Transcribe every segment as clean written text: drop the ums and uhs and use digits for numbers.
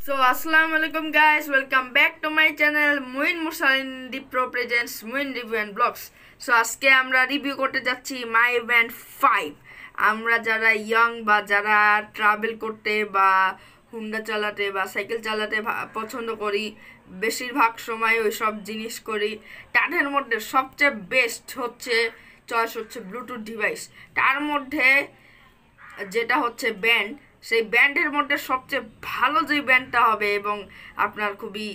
So Assalamualaikum guys, welcome back to my channel Muin Mursalin Pro Presents Muin Review and Vlogs. So আজকে আমরা review করতে যাচ্ছি মাই band 5। আমরা যারা young বা যারা ট্রাভেল করতে বা হুন্ডা চালাতে বা সাইকেল চালাতে পছন্দ করি, বেশিরভাগ সময় ওই সব জিনিস করি, তাদের মধ্যে সবচেয়ে বেস্ট হচ্ছে চয়েস হচ্ছে ব্লুটুথ ডিভাইস। তার মধ্যে যেটা হচ্ছে ব্যান্ড, সেই ব্যান্ডের মধ্যে সবচেয়ে ভালো যে ব্যান্ডটা হবে এবং আপনার খুবই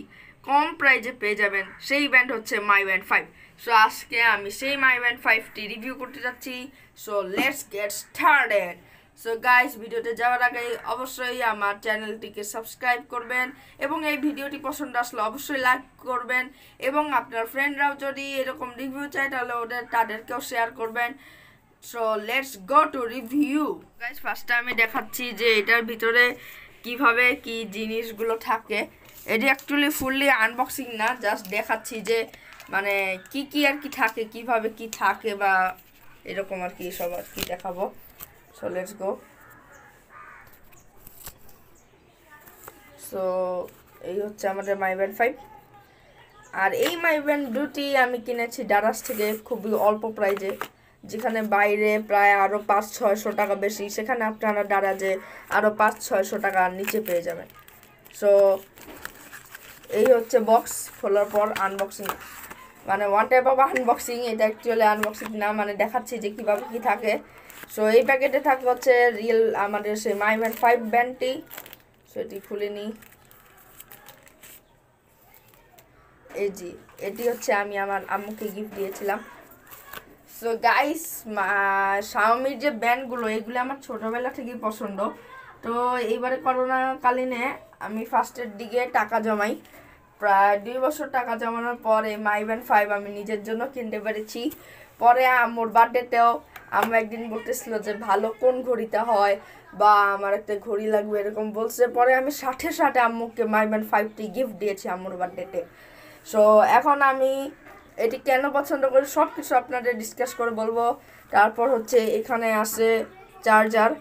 কম প্রাইজে পেয়ে যাবেন, সেই ব্যান্ড হচ্ছে মাই ব্যান্ড 5। সো আজকে আমি সেই মাই ব্যান্ড 5টি রিভিউ করতে যাচ্ছি। So let's get started. So guys, ভিডিওতে যাওয়ার আগে অবশ্যই আমার চ্যানেলটিকে সাবস্ক্রাইব করবেন এবং এই ভিডিওটি পছন্দ আসলে অবশ্যই লাইক করবেন এবং আপনার ফ্রেন্ডরাও যদি এরকম রিভিউ চায় তাহলে তাদেরকেও শেয়ার করবেন। So let's go to review. Guys, ফার্স্টে আমি দেখাচ্ছি যে এটার ভিতরে কিভাবে কি জিনিসগুলো থাকে। এটি অ্যাকচুয়ালি ফুললি আনবক্সিং না, জাস্ট দেখাচ্ছি যে মানে কি কি আর কি থাকে, কিভাবে কি থাকে বা এরকম আর কি সব আর কি দেখাবো। So let's go. সো এই হচ্ছে আমাদের মাই ব্যান্ড 5। আর এই মাই ব্যান্ড দুটি আমি কিনেছি ডারাস থেকে খুবই অল্প প্রাইজে, যেখানে বাইরে প্রায় আরও 500-600 টাকা বেশি, সেখানে আপনারা ডারাজে আরও 500-600 টাকা নিচে পেয়ে যাবেন। সো এই হচ্ছে বক্স খোলার পর আনবক্সিং, মানে ওয়ান টাইপ অফ আনবক্সিং। এটা অ্যাকচুয়ালি আনবক্সিং না, মানে দেখাচ্ছি যে কীভাবে কী থাকে। সো এই প্যাকেটে থাকবে হচ্ছে রিয়েল আমাদের সেই মাই ব্যান্ড 5 ব্যান্ডটি। সো এটি খুলে নিই। এই জি, এটি হচ্ছে আমি আমার আম্মুকে গিফট দিয়েছিলাম। সো গাইস, শাওমির যে ব্যান্ডগুলো এগুলো আমার ছোটোবেলা থেকেই পছন্দ। তো এইবারে করোনাকালীনে আমি ফার্স্টের দিকে টাকা জমাই, প্রায় 2 বছর টাকা জমানোর পরে মাই ব্যান্ড 5 আমি নিজের জন্য কিনতে পেরেছি। পরে আম্মুর বার্থডেতেও আম্মু একদিন বলতেছিল যে ভালো কোন ঘড়িটা হয় বা আমার একটা ঘড়ি লাগবে এরকম বলছে। পরে আমি সাথে সাথে আম্মুকে মাই ব্যান্ড 5টি গিফট দিয়েছি আম্মুর বার্থডেতে। সো এখন আমি এটি কেন পছন্দ করি সব কিছু আপনাদের ডিসকাস করে বলবো। তারপর হচ্ছে এখানে আছে চার্জার।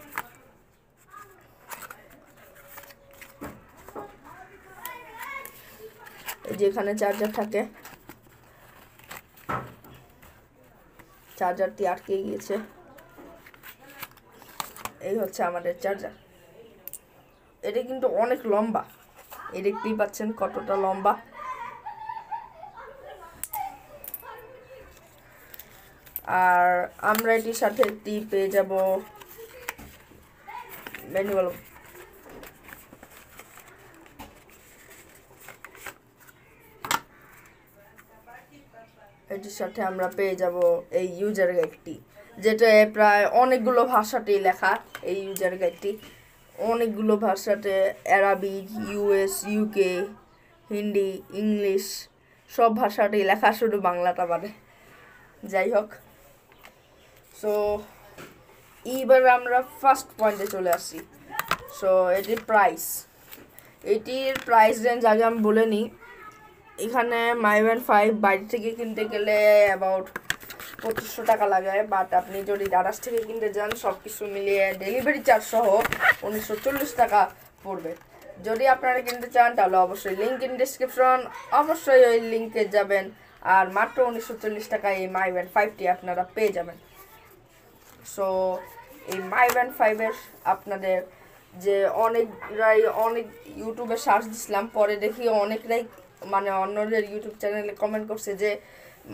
এই যে এখানে চার্জার থাকে, চার্জারটি আটকে গিয়েছে। এই হচ্ছে আমাদের চার্জার। এটা কিন্তু অনেক লম্বা, এই দেখতেই পাচ্ছেন কতটা লম্বা। আর আমরা এটির সাথে একটি পেয়ে যাব ম্যানুয়াল। এটির সাথে আমরা পেয়ে যাব এই ইউজার গাইডটি, যেটা প্রায় অনেকগুলো ভাষাতেই লেখা। এই ইউজার গাইডটি অনেকগুলো ভাষাতে, Arabic, US, UK, Hindi, English সব ভাষাতেই লেখা, শুধু বাংলাটা বাদে। যাই হোক, সো এইবার আমরা ফার্স্ট পয়েন্টে চলে আসছি। সো এটির প্রাইস রেঞ্জ আগে আমি বলে নিই। এখানে মাই ব্যান্ড 5 বাইরে থেকে কিনতে গেলে অ্যাবাউট 2500 টাকা লাগে, বাট আপনি যদি ডারাস থেকে কিনতে যান সব কিছু মিলিয়ে ডেলিভারি চার্জ সহ 1940 টাকা পড়বে। যদি আপনারা কিনতে চান তাহলে অবশ্যই লিঙ্ক ইন ডিসক্রিপশন, অবশ্যই ওই লিঙ্কে যাবেন আর মাত্র 1940 টাকায় এই মাই ব্যান্ড 5টি আপনারা পেয়ে যাবেন। সো এই মাই ব্যান্ড 5-এর আপনাদের যে অনেক ইউটিউবে সার্চ দিছিলাম, পরে দেখি অনেকরাই মানে অন্যদের ইউটিউব চ্যানেলে কমেন্ট করছে যে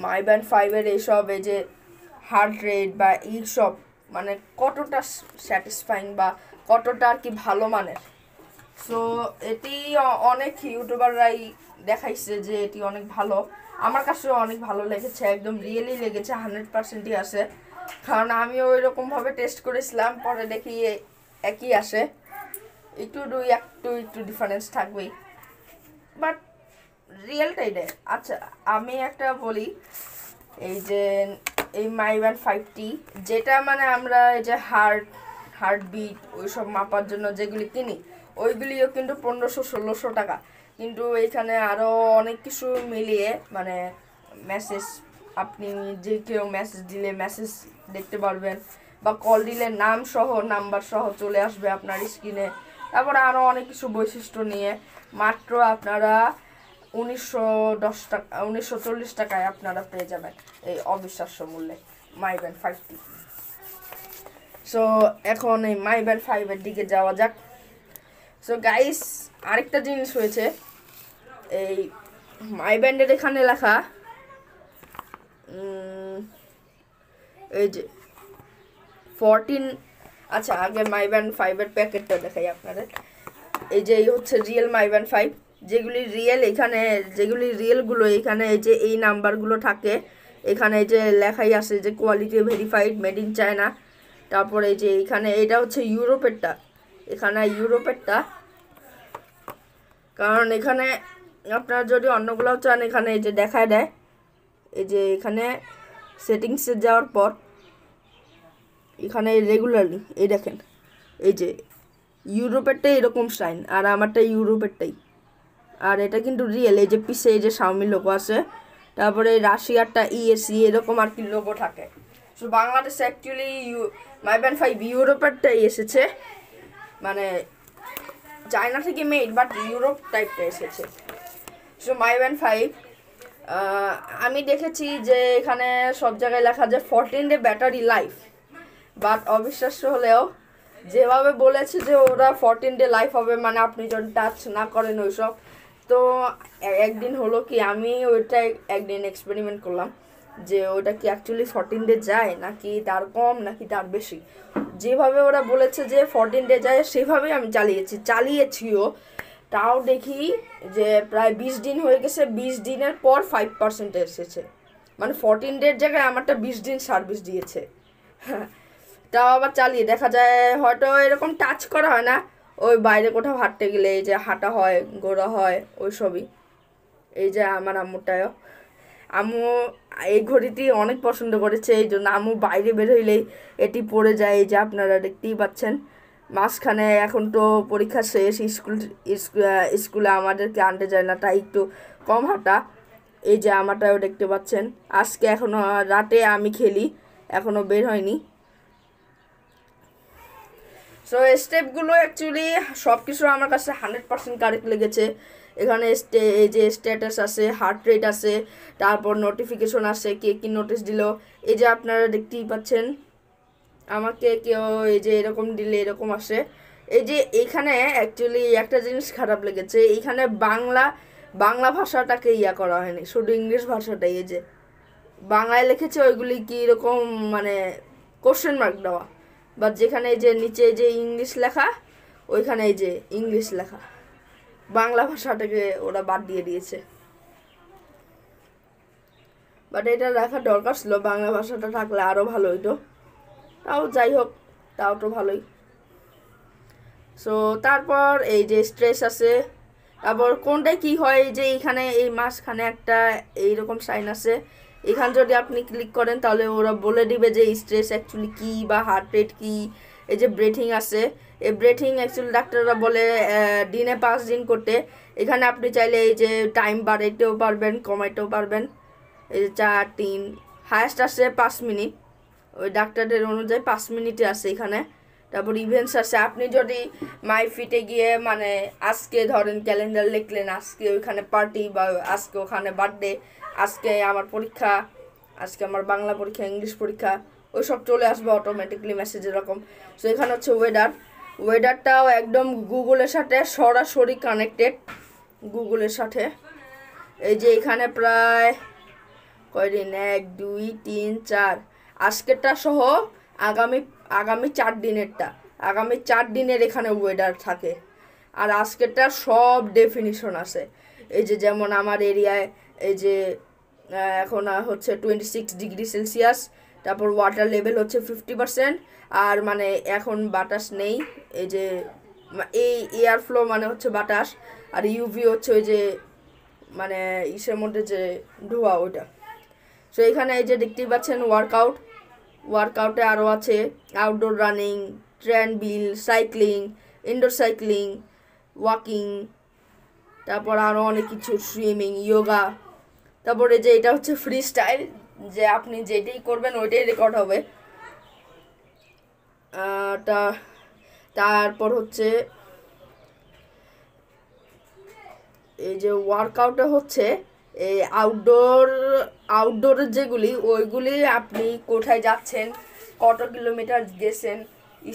মাই ব্যান্ড 5-এর এইসব এই যে হার্ট রেট বা এইসব মানে কতটা স্যাটিসফাইং বা কতটা আর কি ভালো মানের। সো এটি অনেক ইউটিউবাররাই দেখাইছে যে এটি অনেক ভালো। আমার কাছেও অনেক ভালো লেগেছে, একদম রিয়েলি লেগেছে, 100%ই আসে। কারণ আমিও ওইরকমভাবে টেস্ট করেছিলাম, পরে দেখি একই আসে, একটু ডিফারেন্স থাকবেই, বাট রিয়েলটাই দেয়। আচ্ছা, আমি একটা বলি, এই যে এই মাই ব্যান্ড 5টি যেটা মানে আমরা এই যে হার্টবিট ওইসব মাপার জন্য যেগুলি কিনি, ওইগুলিও কিন্তু 1500-1600 টাকা। কিন্তু এইখানে আরও অনেক কিছু মিলিয়ে মানে মেসেজ, আপনি যে কেউ মেসেজ দিলে মেসেজ দেখতে পারবেন বা কল দিলে নাম সহ নাম্বার সহ চলে আসবে আপনার স্ক্রিনে। তারপরে আরও অনেক কিছু বৈশিষ্ট্য নিয়ে মাত্র আপনারা 1910 টাকা 1940 টাকায় আপনারা পেয়ে যাবেন এই অবিশ্বাস্য মূল্যে মাই ব্যান্ড 5টি। সো এখন এই মাই ব্যান্ড 5-এর দিকে যাওয়া যাক। সো গাইস, আরেকটা জিনিস হয়েছে, এই মাই ব্যান্ডের এখানে লেখা এই যে 14, আচ্ছা আগে মাই ব্যান্ড 5-এর প্যাকেটটা দেখাই আপনাদের। এই যে এই হচ্ছে রিয়েল মাই ব্যান্ড 5, যেগুলি রিয়েল, এখানে যেগুলি রিয়েলগুলো এখানে এই যে এই নাম্বারগুলো থাকে, এখানে এই যে লেখাই আছে যে quality verified made in China. তারপরে এই যে এখানে এটা হচ্ছে ইউরোপেরটা, এখানে ইউরোপেরটা, কারণ এখানে আপনারা যদি অন্যগুলোও চান এখানে এই যে দেখায় দেয়, এই যে এখানে সেটিংসে যাওয়ার পর এখানে রেগুলারলি এই দেখেন এই যে ইউরোপেরটাই এরকম সাইন, আর আমারটা ইউরোপেরটাই, আর এটা কিন্তু রিয়েল। এই যে পিছে এই যে শাওমি লোগো আছে, তারপরে রাশিয়ারটা ইএসি এরকম আর কি লোগো থাকে। সো বাংলাদেশে অ্যাকচুয়ালি মাই ব্যান্ড 5 ইউরোপেরটাই এসেছে, মানে চায়না থেকে মেড, বাট ইউরোপ টাইপটা এসেছে। সো মাই ব্যান্ড 5 আমি দেখেছি যে এখানে সব জায়গায় লেখা যায় 14 ডে ব্যাটারি লাইফ, বাট অবিশ্বাস্য হলেও যেভাবে বলেছে যে ওরা 14 ডে লাইফ হবে, মানে আপনি যদি টাচ না করেন ওইসব। তো একদিন হলো কি আমি ওইটা একদিন এক্সপেরিমেন্ট করলাম যে ওটা কি অ্যাকচুয়ালি 14 ডে যায় নাকি তার কম নাকি তার বেশি। যেভাবে ওরা বলেছে যে 14 ডে যায় সেভাবেই আমি চালিয়েছিও, তাও দেখি যে প্রায় 20 দিন হয়ে গেছে, 20 দিনের পর 5% এসেছে, মানে 14 ডের জায়গায় আমারটা 20 দিন সার্ভিস দিয়েছে। তাও আবার চালিয়ে দেখা যায়, হয়তো এরকম টাচ করা হয় না, ওই বাইরে কোথাও হাঁটতে গেলে এই যে হাঁটা হয়, ঘোরা হয়, ওই সবই। এই যে আমার আম্মুটাও, আম্মু এই ঘড়িটি অনেক পছন্দ করেছে, এই জন্য আম্মু বাইরে বের হইলেই এটি পরে যায়। এই যে আপনারা দেখতেই পাচ্ছেন, মাঝখানে এখন তো পরীক্ষা শেষ, স্কুলে আমাদেরকে আনতে যায় না, তাই একটু কম হাঁটা। এই যে আমারটাও দেখতে পাচ্ছেন, আজকে এখনও রাতে আমি খেলি, এখনও বের হয়নি। সো স্টেপগুলো অ্যাকচুয়ালি সব কিছু আমার কাছে 100% কারেক্ট লেগেছে। এখানে এই যে স্ট্যাটাস আছে, হার্ট রেট আছে, তারপর নোটিফিকেশন আছে, কে কী নোটিশ দিল, এই যে আপনারা দেখতেই পাচ্ছেন আমাকে কেউ এই যে এরকম দিলে এরকম আসে। এই যে এইখানে অ্যাকচুয়ালি একটা জিনিস খারাপ লেগেছে, এইখানে বাংলা ভাষাটাকে করা হয়নি, শুধু ইংলিশ ভাষাটাই। এই যে বাংলায় লিখেছে ওইগুলি কি এরকম মানে কোশ্চেন মার্ক দেওয়া, বা যেখানে এই যে নিচে যে ইংলিশ লেখা ওইখানে এই যে ইংলিশ লেখা, বাংলা ভাষাটাকে ওরা বাদ দিয়ে দিয়েছে। বাট এটা লেখা দরকার ছিল, বাংলা ভাষাটা থাকলে আরও ভালো হইতো, তাও যাই হোক, তাও তো ভালোই। সো তারপর এই যে স্ট্রেস আছে, তারপর কোনটায় কি হয়, যে এইখানে এই মাঝখানে একটা এইরকম সাইন আছে, এখানে যদি আপনি ক্লিক করেন তাহলে ওরা বলে দিবে যে স্ট্রেস অ্যাকচুয়ালি কী বা হার্ট রেট কী। এই যে ব্রেথিং আছে, এই ব্রেথিং অ্যাকচুয়ালি ডাক্তাররা বলে দিনে 5 দিন করতে। এখানে আপনি চাইলে এই যে টাইম বাড়াইতেও পারবেন, কমাইতেও পারবেন। এই যে 4, 3, হায়েস্ট আছে 5 মিনিট, ওই ডাক্তারদের অনুযায়ী 5 মিনিটে আছে এখানে। তারপর ইভেন্টস আছে, আপনি যদি মাই ফিটে গিয়ে মানে আজকে ধরেন ক্যালেন্ডার লিখলেন, আজকে ওইখানে পার্টি বা আজকে ওখানে বার্থডে, আজকে আমার পরীক্ষা, আজকে আমার বাংলা পরীক্ষা, ইংলিশ পরীক্ষা, ওই সব চলে আসবে অটোমেটিকলি মেসেজ এরকম। সো এখানে হচ্ছে ওয়েদারটাও একদম গুগলের সাথে সরাসরি কানেক্টেড, গুগলের সাথে। এই যে এখানে প্রায় কয়দিন, 1, 2, 3, 4, আজকেরটা সহ আগামী 4 দিনেরটা, আগামী 4 দিনের এখানে ওয়েদার থাকে। আর আজকেরটা সব ডেফিনিশন আছে। এই যে যেমন আমার এরিয়ায় এই যে এখন হচ্ছে 26 ডিগ্রি সেলসিয়াস, তারপর ওয়াটার লেভেল হচ্ছে 50%, আর মানে এখন বাতাস নেই। এই যে এই এয়ার ফ্লো মানে হচ্ছে বাতাস, আর ইউভি হচ্ছে ওই যে মানে ইসের মধ্যে যে ধোঁয়া ওইটা। সো এখানে এই যে দেখতেই পাচ্ছেন ওয়ার্কআউটে আরও আছে outdoor running, treadmill, cycling, indoor cycling, walking, তারপর আরও অনেক কিছু, সুইমিং, যোগা। তারপরে যে এটা হচ্ছে ফ্রি স্টাইল, যে আপনি যেটাই করবেন ওইটাই রেকর্ড হবে। তারপর হচ্ছে এই যে ওয়ার্কআউটে হচ্ছে এই আউটডোরের যেগুলি ওইগুলি আপনি কোথায় যাচ্ছেন, কত কিলোমিটার গেছেন,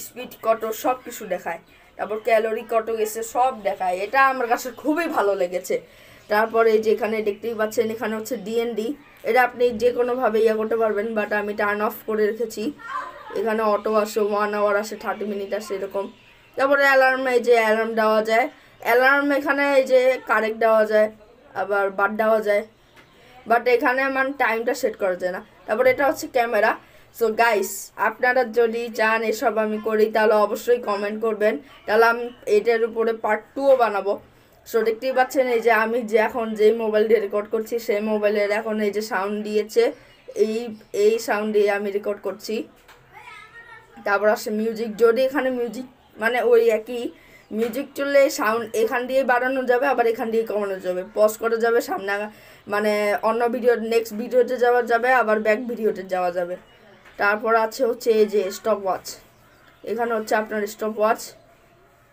স্পিড কত, সব কিছু দেখায়। তারপর ক্যালোরি কত গেছে সব দেখায়। এটা আমার কাছে খুবই ভালো লেগেছে। তারপরে এই যে এখানে দেখতেই পাচ্ছেন, এখানে হচ্ছে ডিএনডি। এটা আপনি যে কোনোভাবে করতে পারবেন, বাট আমি টার্ন অফ করে রেখেছি। এখানে অটো আসে, 1 আওয়ার আসে, 30 মিনিট আসে এরকম। তারপরে অ্যালার্ম, এই যে অ্যালার্ম দেওয়া যায়। অ্যালার্ম এখানে এই যে কারেক্ট দেওয়া যায়, আবার বাদ দেওয়া যায়, বাট এখানে মানে টাইমটা সেট করা যায় না। তারপরে এটা হচ্ছে ক্যামেরা। সো গাইস, আপনারা যদি চান এসব আমি করি তাহলে অবশ্যই কমেন্ট করবেন, তাহলে আমি এটার উপরে পার্ট 2ও বানাবো। সো দেখতেই পাচ্ছেন এই যে আমি যে এখন যেই মোবাইল দিয়ে রেকর্ড করছি সেই মোবাইলের এখন এই যে সাউন্ড দিয়েছে, এই সাউন্ড দিয়ে আমি রেকর্ড করছি। তারপর আসে মিউজিক। যদি এখানে মিউজিক মানে ওই একই মিউজিক চললে সাউন্ড এখান দিয়ে বাড়ানো যাবে, আবার এখান দিয়ে কমানো যাবে, পজ করা যাবে, সামনে মানে অন্য ভিডিও নেক্সট ভিডিওতে যাওয়া যাবে, আবার ব্যাক ভিডিওতে যাওয়া যাবে। তারপর আছে হচ্ছে এই যে স্টপ ওয়াচ। এখানে হচ্ছে আপনার স্টপ ওয়াচ।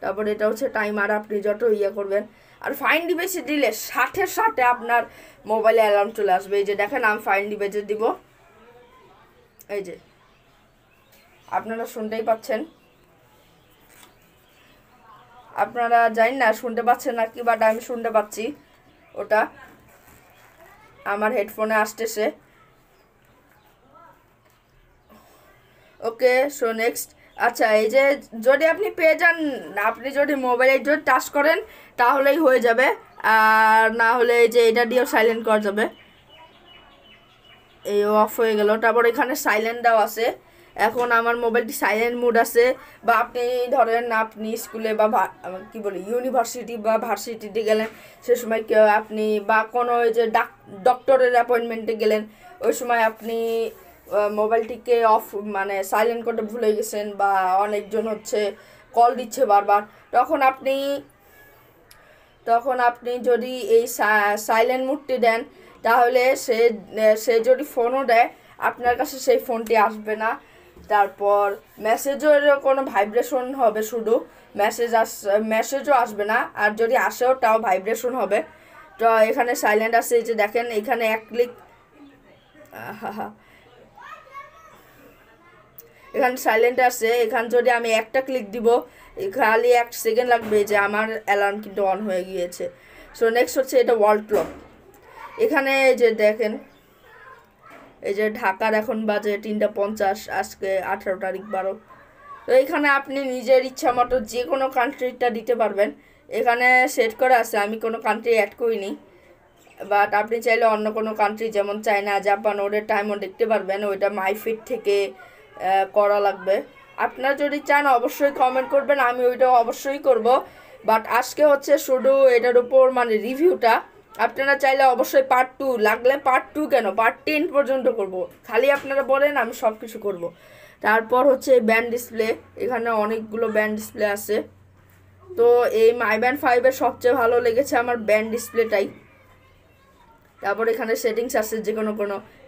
তারপর এটা হচ্ছে টাইমার, আপনি যত করবেন। আর ফাইন ডিভাইসে দিলে সাথে সাথে আপনার মোবাইলে অ্যালার্ম চলে আসবে। এই যে দেখেন, আমি ফাইন ডিভাইসে দিব, এই যে আপনারা শুনতেই পাচ্ছেন। আপনারা জানি না শুনতে পাচ্ছেন নাকি, বাট আমি শুনতে পাচ্ছি। ওটা আমার হেডফোনে আসতেছে। ওকে, সো নেক্সট। আচ্ছা, এই যে যদি আপনি পেয়ে যান, আপনি যদি মোবাইলে যদি টাচ করেন তাহলেই হয়ে যাবে, আর না হলে এই যে এটা দিয়েও সাইলেন্ট করা যাবে। এই অফ হয়ে গেল। তারপর এখানে সাইলেন্ট দেওয়া আছে। এখন আমার মোবাইলটি সাইলেন্ট মুড আছে, বা আপনি ধরেন আপনি স্কুলে বা কি বলি ইউনিভার্সিটি বা ভার্সিটিতে গেলেন, সে সময় আপনি বা কোনো ওই যে ডক্টরের অ্যাপয়েন্টমেন্টে গেলেন, ওই সময় আপনি মোবাইলটিকে অফ মানে সাইলেন্ট করতে ভুলে গেছেন, বা অনেকজন হচ্ছে কল দিচ্ছে বারবার, তখন আপনি যদি এই সাইলেন্ট মুডটি দেন, তাহলে সে যদি ফোনও দেয় আপনার কাছে সেই ফোনটি আসবে না। তারপর মেসেজের কোনো ভাইব্রেশন হবে, শুধু মেসেজও আসবে না, আর যদি আসেও তাও ভাইব্রেশন হবে। তো এখানে সাইলেন্ট আছে, এই যে দেখেন এখানে এক ক্লিক, এখানে সাইলেন্ট আছে। এখানে যদি আমি একটা ক্লিক দিব, খালি 1 সেকেন্ড লাগবে, যে আমার অ্যালার্ম কিন্তু অন হয়ে গিয়েছে। সো নেক্সট হচ্ছে এটা ওয়ার্ল্ড ক্লক। এখানে এই যে দেখেন, এই যে ঢাকার এখন বাজে 3:50, আজকে 18 তারিখ 12। তো এখানে আপনি নিজের ইচ্ছা মতো যে কোনো কান্ট্রিটা দিতে পারবেন। এখানে সেট করা আছে, আমি কোনো কান্ট্রি অ্যাড করিনি, বাট আপনি চাইলে অন্য কোনো কান্ট্রি যেমন চায়না, জাপান, ওদের টাইমও দেখতে পারবেন। ওইটা মাইফিট থেকে করা লাগবে। আপনারা যদি চান অবশ্যই কমেন্ট করবেন, আমি ওইটাও অবশ্যই করব। বাট আজকে হচ্ছে শুধু এটার উপর মানে রিভিউটা। আপনারা চাইলে অবশ্যই পার্ট 2, লাগলে পার্ট 2 কেন, পার্ট 10 পর্যন্ত করব। খালি আপনারা বলেন, আমি সব কিছু করব। তারপর হচ্ছে ব্যান্ড ডিসপ্লে। এখানে অনেকগুলো ব্যান্ড ডিসপ্লে আছে। তো এই মাই ব্যান্ড 5-এর সবচেয়ে ভালো লেগেছে আমার ব্যান্ড ডিসপ্লেটাই। তারপর এখানে সেটিংস আছে যে কোনো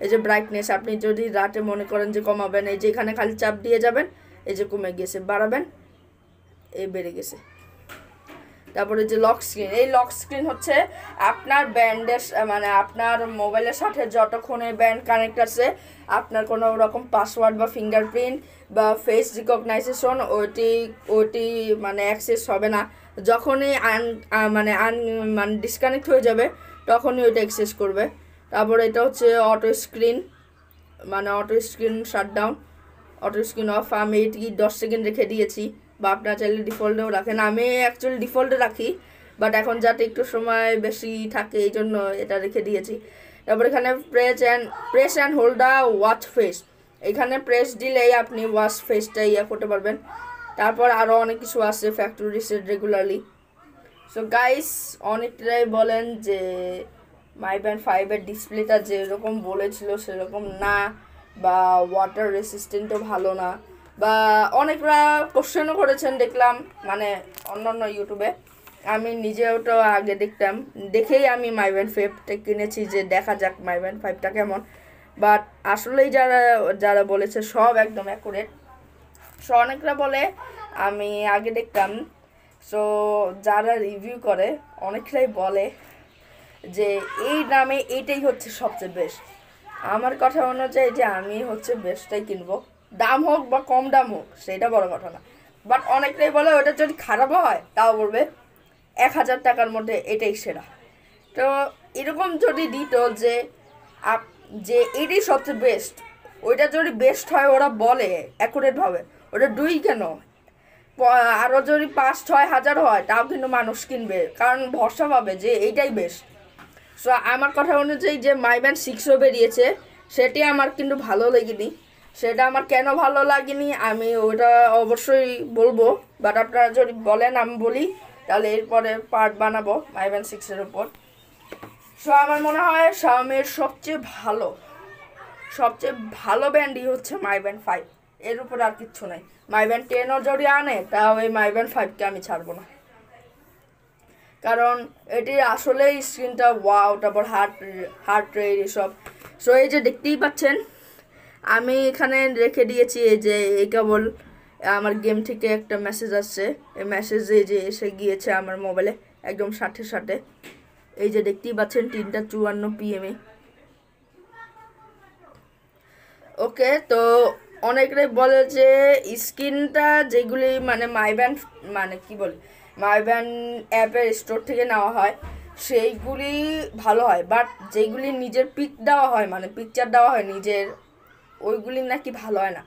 এই যে ব্রাইটনেস, আপনি যদি রাতে মনে করেন যে কমাবেন, এই যে এখানে খালি চাপ দিয়ে যাবেন, এই যে কমে গেছে, বাড়াবেন, এই বেড়ে গেছে। তারপরে যে লক স্ক্রিন, এই লক স্ক্রিন হচ্ছে আপনার ব্যান্ডের মানে আপনার মোবাইলের সাথে যতক্ষণে ব্যান্ড কানেক্ট আছে, আপনার কোনো রকম পাসওয়ার্ড বা ফিঙ্গারপ্রিন্ট বা ফেস রিকগনাইজেশন ওটি মানে অ্যাক্সেস হবে না। যখনই মানে ডিসকানেক্ট হয়ে যাবে তখনই ওইটা অ্যাক্সেস করবে। তারপরে এটা হচ্ছে অটো স্ক্রিন, মানে auto screen shutdown, auto screen off. আমি এটি 10 সেকেন্ড রেখে দিয়েছি, বা আপনারা চাইলে ডিফল্টেও রাখেন। আমি অ্যাকচুয়ালি ডিফল্টে রাখি, বাট এখন যাতে একটু সময় বেশি থাকে এই জন্য এটা রেখে দিয়েছি। তারপর এখানে press and hold the watch face. এখানে প্রেস দিলেই আপনি ওয়াচ ফেসটা করতে পারবেন। তারপর আরও অনেক কিছু আছে, factory reset regularly. So guys, অনেকটাই বলেন যে মাই ব্যান্ড 5-এর ডিসপ্লেটা যেরকম বলেছিল সেরকম না, বা ওয়াটার রেসিস্ট্যান্টও ভালো না, বা অনেকরা কোশ্চেনও করেছেন দেখলাম, মানে অন্য ইউটিউবে। আমি নিজেও তো আগে দেখতাম, দেখেই আমি মাই ব্যান্ড 5টা কিনেছি, যে দেখা যাক মাই ব্যান্ড 5টা কেমন। বাট আসলেই যারা বলেছে সব একদম অ্যাকুরেট। সো অনেকরা বলে, আমি আগে দেখতাম সো যারা রিভিউ করে অনেকটাই বলে যে এই দামে এইটাই হচ্ছে সবচেয়ে বেস্ট। আমার কথা অনুযায়ী যে আমি হচ্ছে বেস্টটাই কিনবো, দাম হোক বা কম দাম হোক সেটা বড় কথা না। বাট অনেকটাই বলে ওটা যদি খারাপ হয় তাও বলবে 1000 টাকার মধ্যে এটাই সেরা। তো এরকম যদি দিত যে যে এটাই সবচেয়ে বেস্ট, ওইটা যদি বেস্ট হয় ওরা বলে অ্যাকুরেটভাবে, ওটা দুই কেন আরও যদি 5-6 হাজার হয় তাও কিন্তু মানুষ কিনবে, কারণ ভরসা পাবে যে এইটাই বেস্ট। সো আমার কথা অনুযায়ী যে মাই ব্যান্ড 6ও বেরিয়েছে সেটি আমার কিন্তু ভালো লাগেনি। সেটা আমার কেন ভালো লাগেনি আমি ওটা অবশ্যই বলবো, বাট আপনারা যদি বলেন আমি বলি তাহলে এরপরে পার্ট বানাবো মাই ব্যান্ড 6-এর উপর। সো আমার মনে হয় শাওমির সবচেয়ে ভালো ব্যান্ডই হচ্ছে মাই ব্যান্ড 5, এর উপর আর কিচ্ছু নাই। মাই ব্যান্ড 10ও যদি আনে তাও এই মাই ব্যান্ড 5কে আমি ছাড়বো না, কারণ এটি আসলে স্ক্রিনটা ওয়াও, তারপর হার্ট রেট এসব। সো এই যে দেখতেই পাচ্ছেন আমি এখানে রেখে দিয়েছি, এই যে এই কেবল আমার গেম থেকে একটা মেসেজ আসছে, এই মেসেজে যে এসে গিয়েছে আমার মোবাইলে একদম সাথে। এই যে দেখতেই পাচ্ছেন 3:54 PM। ওকে, তো অনেকটাই বলে যে স্ক্রিনটা যেগুলি মানে মাই ব্যান্ড অ্যাপের স্টোর থেকে নেওয়া হয় সেইগুলি ভালো হয়, বাট যেগুলি নিজের পিকচার দেওয়া হয় নিজের, ওইগুলি নাকি ভালো হয় না।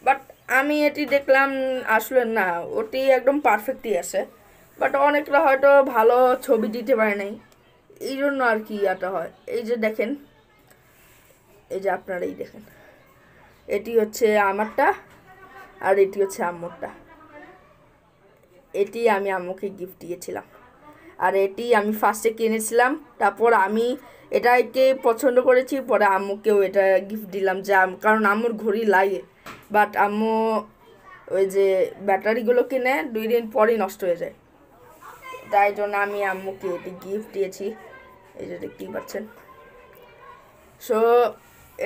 বাট আমি এটি দেখলাম আসলে না, ওটি একদম পারফেক্টই আছে, বাট অনেকটা হয়তো ভালো ছবি দিতে পারে নাই, এই জন্য আর কি এটা হয়। এই যে দেখেন, এই যে আপনারাই দেখেন, এটি হচ্ছে আমারটা আর এটি হচ্ছে আম্মুরটা। এটি আমি আম্মুকে গিফট দিয়েছিলাম, আর এটি আমি ফার্স্টে কিনেছিলাম, তারপর আমি এটাকে পছন্দ করেছি, পরে আম্মুকেও এটা গিফট দিলাম, কারণ আম্মুর ঘড়ি লাগে, বাট আম্মু ওই যে ব্যাটারিগুলো কিনে 2 দিন পরই নষ্ট হয়ে যায়, তাই জন্য আমি আম্মুকে এটি গিফট দিয়েছি। এই যে দেখতেই পাচ্ছেন। সো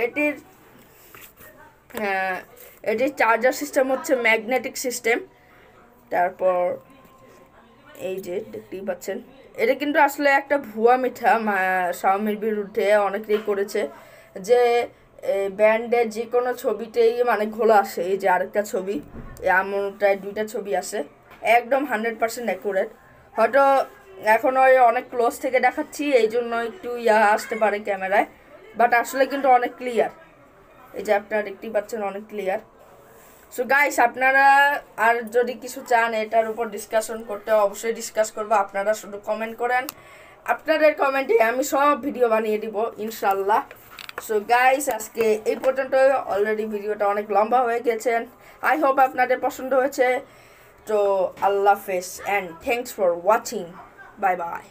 এটির চার্জার সিস্টেম হচ্ছে ম্যাগনেটিক সিস্টেম। তারপর এই যে দেখতেই পাচ্ছেন, এটা কিন্তু আসলে একটা ভুয়া মিথ্যা শাওমির বিরুদ্ধে অনেকেই করেছে যে ব্যান্ডের যে কোনো ছবিতেই মানে ঘোলা আসে। এই যে আরেকটা ছবি, এমনটায় 2টা ছবি আসে, একদম 100% অ্যাকুরেট। হয়তো এখন ওই অনেক ক্লোজ থেকে দেখাচ্ছি এই জন্য একটু আসতে পারে ক্যামেরায়, বাট আসলে কিন্তু অনেক ক্লিয়ার। এই যে আপনারা দেখতেই পাচ্ছেন অনেক ক্লিয়ার। সো গাইস, আপনারা আর যদি কিছু চান এটার উপর ডিসকাশন করতে অবশ্যই ডিসকাস করবো, আপনারা শুধু কমেন্ট করেন, আপনাদের কমেন্টে আমি সব ভিডিও বানিয়ে দিব ইনশাল্লাহ। সো গাইস, আজকে এই পর্যন্ত, অলরেডি ভিডিওটা অনেক লম্বা হয়ে গেছেন, আই হোপ আপনাদের পছন্দ হয়েছে। তো আল্লাহ হাফেজ and thanks for watching, bye bye.